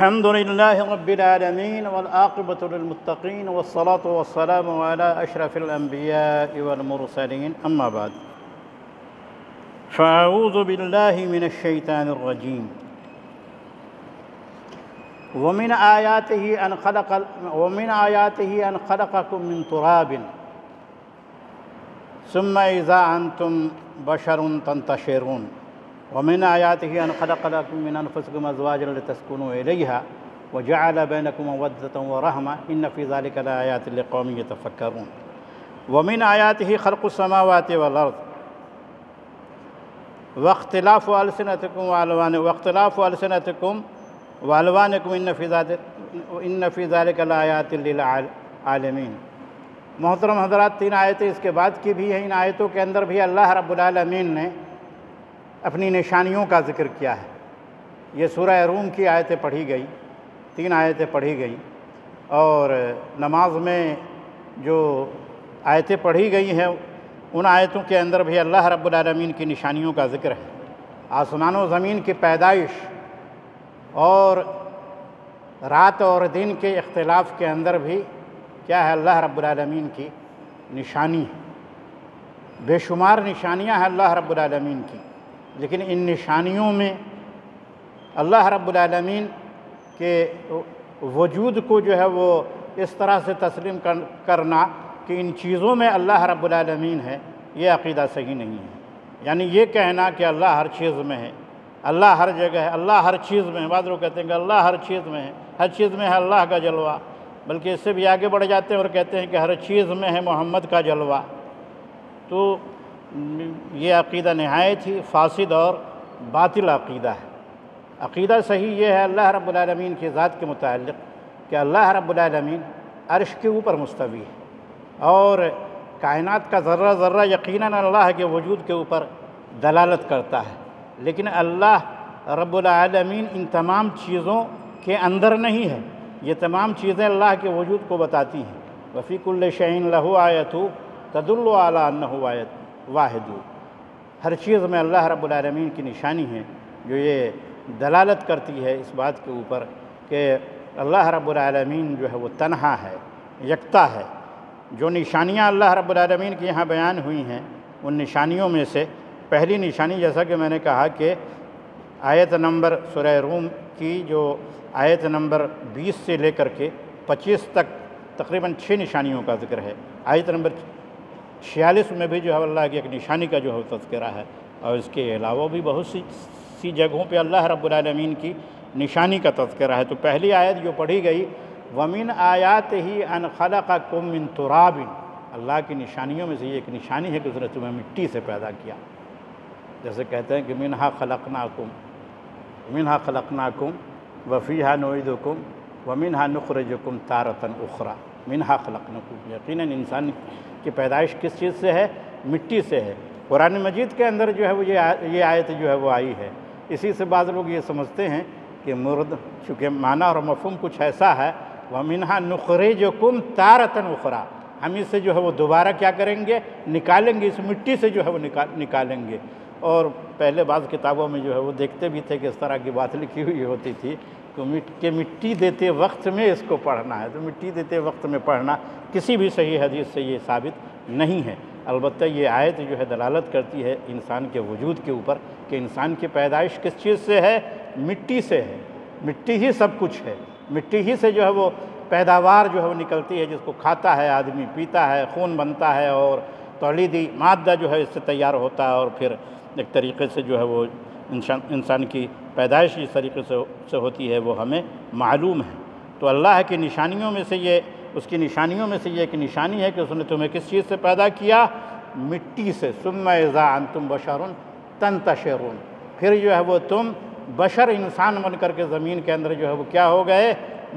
الحمد لله رب العالمين والعاقبة للمتقين والصلاة والسلام على أشرف الأنبياء والمرسلين أما بعد فأعوذ بالله من الشيطان الرجيم ومن آياته أن خلقكم من تراب ثم إذا أنتم بشر تنتشرون ومن آياته أن خلق لكم من أنفسكم أزواجا لتسكنوا إليها وجعل بينكم مودة ورحمة إن في ذلك لآيات لقوم يتفكرون ومن آياته خلق السماوات والأرض واختلاف ألسنتكم وألوانكم إن في ذلك لآيات للعالمین۔ محترم حضرات، 3 آیتیں اس کے بعد کی بھی ہیں۔ ان آیتوں کے اندر بھی اللہ رب العالمین نے اپنی نشانیوں کا ذکر کیا ہے۔ یہ سورہ روم کی آیتیں پڑھی گئی، 3 آیتیں پڑھی گئی، اور نماز میں جو آیتیں پڑھی گئی ہیں ان آیتوں کے اندر بھی اللہ رب العالمین کی نشانیوں کا ذکر ہے۔ آسمان و زمین کی پیدائش اور رات اور دن کے اختلاف کے اندر بھی کیا ہے؟ اللہ رب العالمین کی نشانی ہے۔ بے شمار نشانیاں ہیں اللہ رب العالمین کی، لیکن ان نشانیوں میں اللہ رب العالمین کے وجود کو جو ہے وہ اس طرح سے تسلیم کرنا کہ ان چیزوں میں اللہ رب العالمین ہے، یہ عقیدہ صحیح نہیں ہے۔ یعنی یہ کہنا کہ اللہ ہر چیز میں ہے، اللہ ہر جگہ ہے، اللہ ہر چیز میں ہے۔ بعض لوگ کہتے ہیں کہ اللہ ہر چیز میں ہے، ہر چیز میں ہے اللہ کا جلوہ، بلکہ اس سے بھی آگے بڑھ جاتے ہیں اور کہتے ہیں کہ ہر چیز میں ہے محمد کا جلوہ۔ تو یہ عقیدہ نہایت ہی فاسد اور باطل عقیدہ ہے۔ عقیدہ صحیح یہ ہے اللہ رب العالمین کی ذات کے متعلق کہ اللہ رب العالمین عرش کے اوپر مستوی ہے، اور کائنات کا ذرہ ذرہ یقیناً اللہ کے وجود کے اوپر دلالت کرتا ہے، لیکن اللہ رب العالمین ان تمام چیزوں کے اندر نہیں ہے۔ یہ تمام چیزیں اللہ کے وجود کو بتاتی ہیں۔ وَفِي كُلِّ شَيْءٍ لَهُ آیَةٌ تَدُلُّ عَلَىٰ أَنَّهُ واحد۔ ہر چیز میں اللہ رب العالمین کی نشانی ہے جو یہ دلالت کرتی ہے اس بات کے اوپر کہ اللہ رب العالمین جو ہے وہ تنہا ہے، یکتا ہے۔ جو نشانیاں اللہ رب العالمین کی یہاں بیان ہوئی ہیں ان نشانیوں میں سے پہلی نشانی، جیسا کہ میں نے کہا کہ آیت نمبر سورہ روم کی جو آیت نمبر 20 سے لے کر کے 25 تک تقریباً 6 نشانیوں کا ذکر ہے۔ آیت نمبر 46 میں بھی جو ہے اللہ کی ایک نشانی کا جو ہے تذکرہ ہے، اور اس کے علاوہ بھی بہت سی جگہوں پہ اللہ رب العالمین کی نشانی کا تذکرہ ہے۔ تو پہلی آیت جو پڑھی گئی وَمِنْ آیَاتِهِ أَنْ خَلَقَكُم مِّن تُرَابٍ، اللہ کی نشانیوں میں سے یہ ایک نشانی ہے کہ اس نے تمہیں مٹی سے پیدا کیا۔ جیسے کہتے ہیں کہ مِنْہَا خَلَقْنَاكُمْ وَفِيهَا نُعِيدُكُمْ وَمِنْهَا نُخْرِجُكُمْ تَارَةً أُخْرَىٰ۔ مِنْہَا خَلَقْنَاكُمْ، یقیناً انسان کی پیدائش کس چیز سے ہے؟ مٹی سے ہے۔ قرآن مجید کے اندر جو ہے وہ یہ آیت جو ہے وہ آئی ہے۔ اسی سے بعض لوگ یہ سمجھتے ہیں کہ مرد، چونکہ معنی اور مفہوم کچھ ایسا ہے وَمِنْهَا نُخْرِجُكُمْ تَارَةً أُخْرَىٰ، ہم اس سے جو ہے وہ دوبارہ کیا کریں گے؟ نکالیں گے، اس مٹی سے جو ہے وہ نکالیں گے۔ اور پہلے بعض کتابوں میں جو ہے وہ دیکھتے بھی تھے کہ اس طرح کی بات لکھی ہوئی ہوتی تھی کہ مٹی دیتے وقت میں اس کو پڑھنا ہے۔ تو مٹی دیتے وقت میں پڑھنا کسی بھی صحیح حدیث سے یہ ثابت نہیں ہے۔ البتہ یہ آیت جو ہے دلالت کرتی ہے انسان کے وجود کے اوپر کہ انسان کی پیدائش کس چیز سے ہے؟ مٹی سے ہے۔ مٹی ہی سب کچھ ہے، مٹی ہی سے جو ہے وہ پیداوار جو ہے وہ نکلتی ہے، جس کو کھاتا ہے آدمی، پیتا ہے، خون بنتا ہے، اور تولیدی مادہ جو ہے اس سے تیار ہوتا ہے، اور پھر ایک طریقے سے جو ہے وہ انسان کی پیدائش اس طریقے سے ہوتی ہے وہ ہمیں معلوم ہے۔ تو اللہ کی نشانیوں میں سے اس کی نشانیوں میں سے یہ ایک نشانی ہے کہ اس نے تمہیں کس چیز سے پیدا کیا؟ مٹی سے۔ ثم اذا انتم بشر تنتشرون، پھر جو ہے وہ تم بشر انسان بن کر کے زمین کے اندر جو ہے وہ کیا ہو گئے؟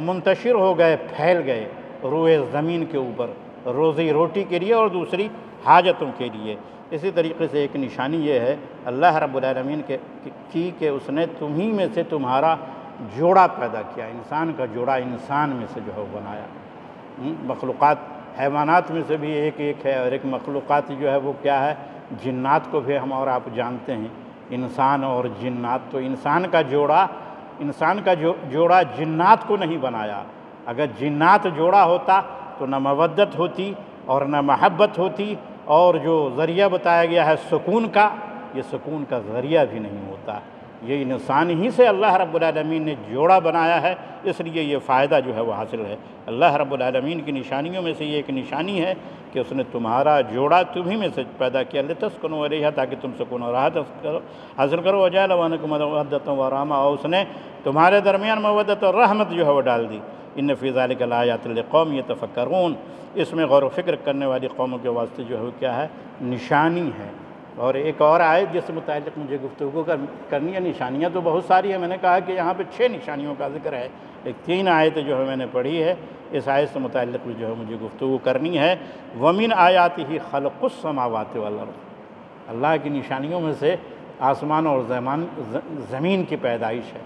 منتشر ہو گئے، پھیل گئے روئے زمین کے اوپر، روزی روٹی کے لیے اور دوسری حاجتوں کے لیے۔ اسی طریقے سے ایک نشانی یہ ہے اللہ رب العالمین کی کہ اس نے تمہیں میں سے تمہارا جوڑا پیدا کیا، انسان کا جوڑا انسان میں سے جو ہے بنایا۔ مخلوقات حیوانات میں سے بھی ایک ہے، اور ایک مخلوقات جو ہے وہ کیا ہے؟ جنات کو بھی ہم اور آپ جانتے ہیں، انسان اور جنات۔ تو انسان کا جوڑا انسان کا جوڑا جنات کو نہیں بنایا۔ اگر جنات جوڑا ہوتا تو نہ مودت ہوتی اور نہ محبت ہوتی، اور جو ذریعہ بتایا گیا ہے سکون کا، یہ سکون کا ذریعہ بھی نہیں ہوتا۔ یہ انسان ہی سے اللہ رب العالمین نے جوڑا بنایا ہے، اس لیے یہ فائدہ جو ہے وہ حاصل ہے۔ اللہ رب العالمین کی نشانیوں میں سے یہ ایک نشانی ہے کہ اس نے تمہارا جوڑا تمہیں میں سے پیدا کیا، لتسکنوا الیہا، تاکہ تم سکون و راحت حاصل کرو، وجعل بینکم مودۃ و رحمۃ، اور اس نے تمہارے درمیان مودت اور رحمت جو ہے وہ ڈال دی۔ ان فی ذلک لآیات لقوم یتفکرون، اس میں غور و فکر کرنے والی قوموں کے واسطے جو ہے وہ کیا ہے؟ نشانی ہے۔ اور ایک اور آیت جس سے متعلق مجھے گفتگو کرنی ہے، نشانیاں تو بہت ساری ہیں، میں نے کہا کہ یہاں پہ 6 نشانیوں کا ذکر ہے، ایک 3 آیتیں جو ہے میں نے پڑھی ہے، اس آیت سے متعلق جو ہے مجھے گفتگو کرنی ہے۔ وَمِنْ آیَاتِهِ خَلْقُ السَّمَاوَاتِ وَالْأَرْضِ، اللہ کی نشانیوں میں سے آسمان اور زمین کی پیدائش ہے۔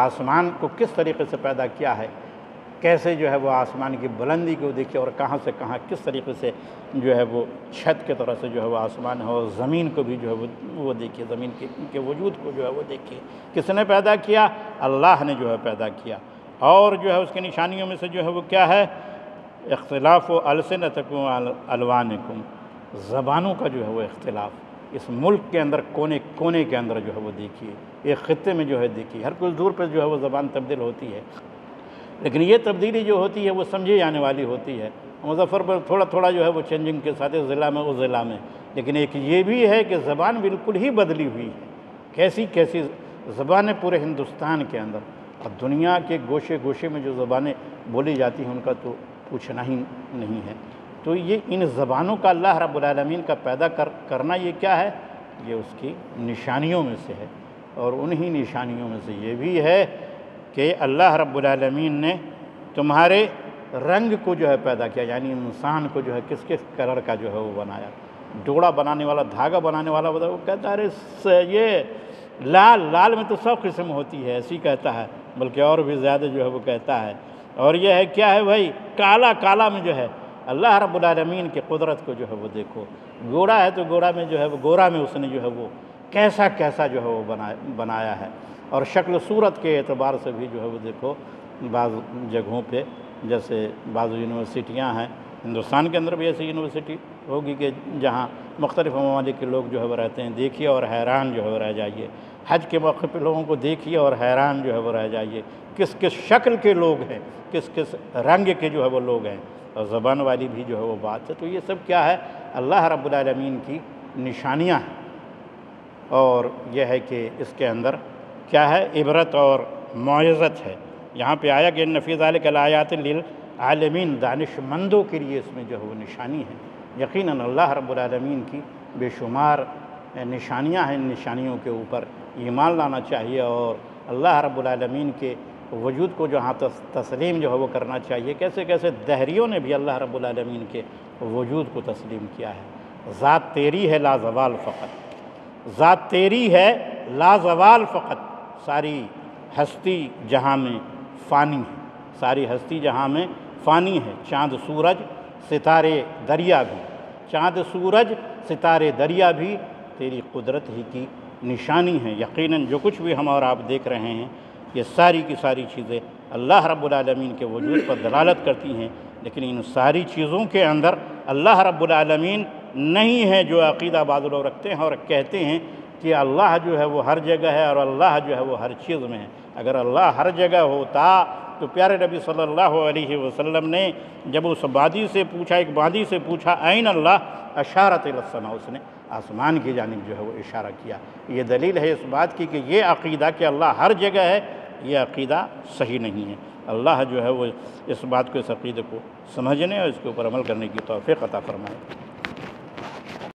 آسمان کو کس طریقے سے پیدا کیا ہے، کیسے جو ہے وہ آسمان کی بلندی کو دیکھے، اور کہاں سے کہاں کس طریقے سے جو ہے وہ چھت کے طرح سے جو ہے وہ آسمان ہے، اور زمین کو بھی جو ہے وہ دیکھیے، زمین کے وجود کو جو ہے وہ دیکھیے، کس نے پیدا کیا؟ اللہ نے جو ہے پیدا کیا۔ اور جو ہے اس کی نشانیوں میں سے جو ہے وہ کیا ہے؟ اختلاف السنتکم الوانکم، زبانوں کا جو ہے وہ اختلاف، اس ملک کے اندر کونے کونے کے اندر جو ہے وہ دیکھیے، ایک خطے میں جو ہے دیکھیے، ہر کچھ دور پہ جو ہے وہ زبان تبدیل ہوتی ہے، لیکن یہ تبدیلی جو ہوتی ہے وہ سمجھی جانے والی ہوتی ہے۔ مظفر پر تھوڑا تھوڑا جو ہے وہ چینجنگ کے ساتھ ضلع میں اس ضلع میں، لیکن ایک یہ بھی ہے کہ زبان بالکل ہی بدلی ہوئی ہے۔ کیسی کیسی زبانیں پورے ہندوستان کے اندر، اور دنیا کے گوشے گوشے میں جو زبانیں بولی جاتی ہیں ان کا تو پوچھنا ہی نہیں ہے۔ تو یہ ان زبانوں کا اللہ رب العالمین کا پیدا کرنا یہ کیا ہے؟ یہ اس کی نشانیوں میں سے ہے۔ اور انہی نشانیوں میں سے یہ بھی ہے کہ اللہ رب العالمین نے تمہارے رنگ کو جو ہے پیدا کیا، یعنی انسان کو جو ہے کس کس کلر کا جو ہے وہ بنایا۔ ڈوڑا بنانے والا، دھاگا بنانے والا وہ کہتا ہے یہ لال میں تو 100 قسم ہوتی ہے، ایسی کہتا ہے، بلکہ اور بھی زیادہ جو ہے وہ کہتا ہے۔ اور یہ ہے کیا ہے بھائی؟ کالا میں جو ہے اللہ رب العالمین کی قدرت کو جو ہے وہ دیکھو۔ گوڑا ہے تو گوڑا میں جو ہے وہ گورا میں اس نے جو ہے وہ کیسا جو ہے وہ بنایا ہے۔ اور شکل صورت کے اعتبار سے بھی جو ہے وہ دیکھو، بعض جگہوں پہ جیسے بعض یونیورسٹیاں ہیں، ہندوستان کے اندر بھی ایسی یونیورسٹی ہوگی کہ جہاں مختلف ممالک کے لوگ جو ہے وہ رہتے ہیں، دیکھیے اور حیران جو ہے وہ رہ جائیے۔ حج کے موقع پہ لوگوں کو دیکھیے اور حیران جو ہے وہ رہ جائیے، کس کس شکل کے لوگ ہیں، کس کس رنگ کے جو ہے وہ لوگ ہیں، اور زبان والی بھی جو ہے وہ بات ہے۔ تو یہ سب کیا ہے؟ اللہ رب العالمین کی نشانیاں ہیں۔ اور یہ ہے کہ اس کے اندر کیا ہے؟ عبرت اور معزت ہے۔ یہاں پہ آیا کہ ان فی ذلک لآیات للعالمین، دانش مندوں کے لیے اس میں جو ہے وہ نشانی ہے۔ یقیناً اللہ رب العالمین کی بے شمار نشانیاں ہیں، ان نشانیوں کے اوپر ایمان لانا چاہیے، اور اللہ رب العالمین کے وجود کو جہاں تسلیم جو ہے وہ کرنا چاہیے۔ کیسے کیسے دہریوں نے بھی اللہ رب العالمین کے وجود کو تسلیم کیا ہے۔ ذات تیری ہے لا زوال فقط، ذات تیری ہے لا زوال فقط، ساری ہستی جہاں میں فانی ہے، ساری ہستی جہاں میں فانی ہے۔ چاند سورج ستارے دریا بھی، چاند سورج ستارے دریا بھی تیری قدرت ہی کی نشانی ہیں۔ یقیناً جو کچھ بھی ہم اور آپ دیکھ رہے ہیں، یہ ساری کی ساری چیزیں اللہ رب العالمین کے وجود پر دلالت کرتی ہیں، لیکن ان ساری چیزوں کے اندر اللہ رب العالمین نہیں ہے جو عقیدہ بعض لوگ رکھتے ہیں اور کہتے ہیں کہ اللہ جو ہے وہ ہر جگہ ہے اور اللہ جو ہے وہ ہر چیز میں ہے۔ اگر اللہ ہر جگہ ہوتا تو پیارے نبی صلی اللہ علیہ وسلم نے جب اس بادی سے پوچھا، ایک بادی سے پوچھا این اللہ، اشارت الی السماء، اس نے آسمان کی جانب جو ہے وہ اشارہ کیا۔ یہ دلیل ہے اس بات کی کہ یہ عقیدہ کہ اللہ ہر جگہ ہے، یہ عقیدہ صحیح نہیں ہے۔ اللہ جو ہے وہ اس بات کو، اس عقیدے کو سمجھنے اور اس کے اوپر عمل کرنے کی توفیق عطا فرمائے۔